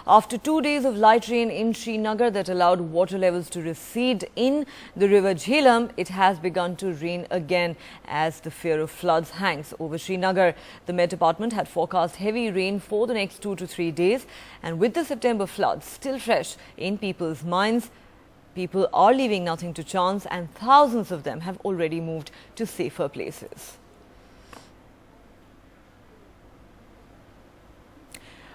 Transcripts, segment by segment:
after 2 days of light rain in Srinagar that allowed water levels to recede in the river Jhelum, it has begun to rain again as the fear of floods hangs over Srinagar. The Met Department had forecast heavy rain for the next 2 to 3 days, and with the September floods still fresh in people's minds, people are leaving nothing to chance, and thousands of them have already moved to safer places.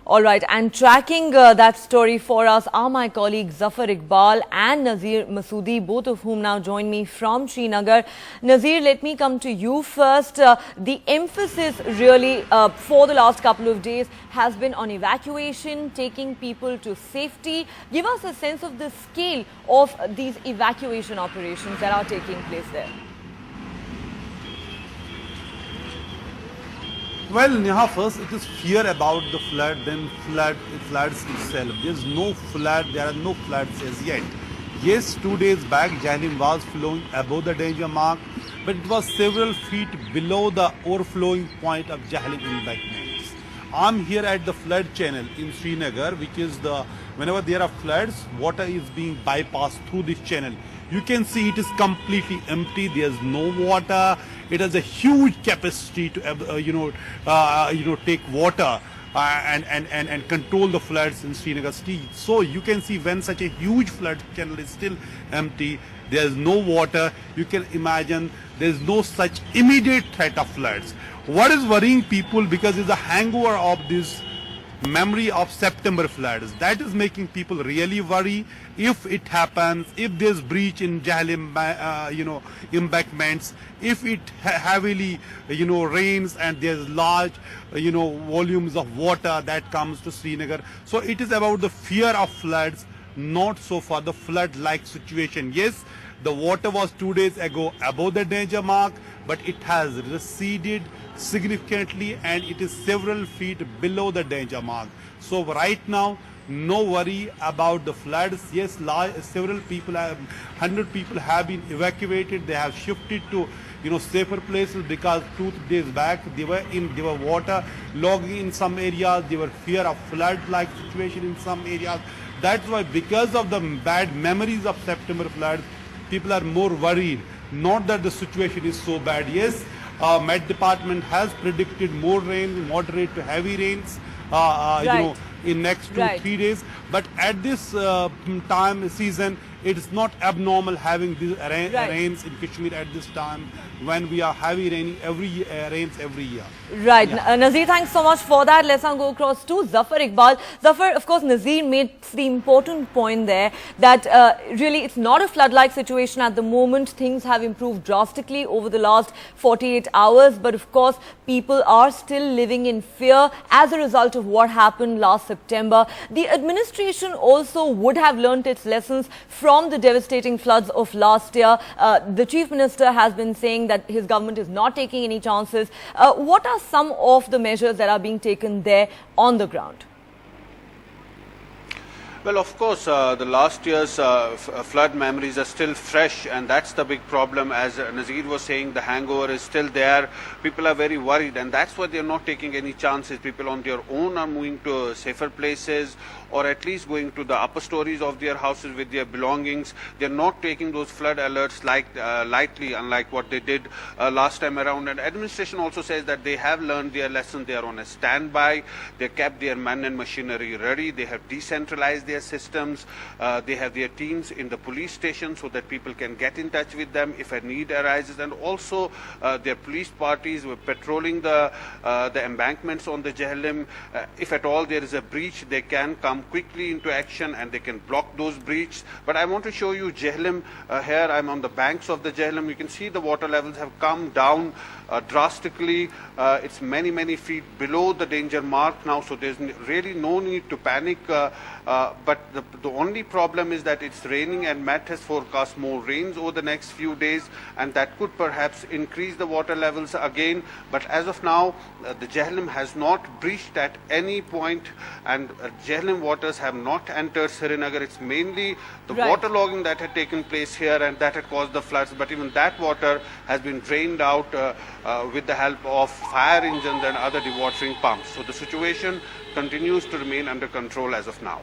All right, and tracking that story for us are my colleagues Zafar Iqbal and Nazir Masoodi, both of whom now join me from Srinagar. Nazir, let me come to you first. The emphasis really for the last couple of days has been on evacuation, taking people to safety. Give us a sense of the scale of these evacuation operations that are taking place there. Well, Neha, first it is fear about the flood, then floods itself. There's no flood, there are no floods as yet. Yes, 2 days back, Jhelum was flowing above the danger mark, but it was several feet below the overflowing point of Jhelum embankments. I'm here at the flood channel in Srinagar, which is whenever there are floods, water is being bypassed through this channel. You can see it is completely empty. There's no water. It has a huge capacity to take water and control the floods in Srinagar city. So you can see when such a huge flood channel is still empty, there's no water. You can imagine there's no such immediate threat of floods. What is worrying people, because it's a hangover of this memory of September floods, that is making people really worry. If it happens, if there's breach in Jhelum embankments, if it heavily rains and there's large volumes of water that comes to Srinagar. So it is about the fear of floods, not so far the flood like situation. Yes, the water was 2 days ago above the danger mark, but it has receded significantly and it is several feet below the danger mark. So right now, no worry about the floods. Yes, several people, 100 people have been evacuated. They have shifted to safer places, because 2 days back they were water logging in some areas. There were fear of flood like situation in some areas. That's why, because of the bad memories of September floods, people are more worried. Not that the situation is so bad. Yes, Met Department has predicted more rain, moderate to heavy rains, in next 2 to 3 days. But at this season, it is not abnormal having these rains in Kashmir at this time, when we are heavy rains every year. Right. Yeah. Nazir, thanks so much for that. Let's now go across to Zafar Iqbal. Zafar, of course, Nazir made the important point there that really it's not a flood-like situation at the moment. Things have improved drastically over the last 48 hours. But of course, people are still living in fear as a result of what happened last September. The administration also would have learnt its lessons from the devastating floods of last year. The Chief Minister has been saying that his government is not taking any chances. What are some of the measures that are being taken there on the ground? Well, of course, the last year's flood memories are still fresh, and that's the big problem. As Nazir was saying, the hangover is still there. People are very worried, and that's why they're not taking any chances. People on their own are moving to safer places, or at least going to the upper stories of their houses with their belongings. They're not taking those flood alerts lightly, unlike what they did last time around. And administration also says that they have learned their lesson. They are on a standby. They kept their man and machinery ready. They have decentralized their systems. They have their teams in the police station so that people can get in touch with them if a need arises. And also their police parties were patrolling the embankments on the Jhelum. If at all there is a breach, they can come quickly into action and they can block those breaches. But I want to show you Jhelum. Here I'm on the banks of the Jhelum. You can see the water levels have come down drastically. It's many feet below the danger mark now, so there's really no need to panic. But the only problem is that it's raining, and Met has forecast more rains over the next few days, and that could perhaps increase the water levels again. But as of now, the Jhelum has not breached at any point, and Jhelum waters have not entered Srinagar. It's mainly the Right. waterlogging that had taken place here and that had caused the floods. But even that water has been drained out with the help of fire engines and other dewatering pumps. So the situation continues to remain under control as of now.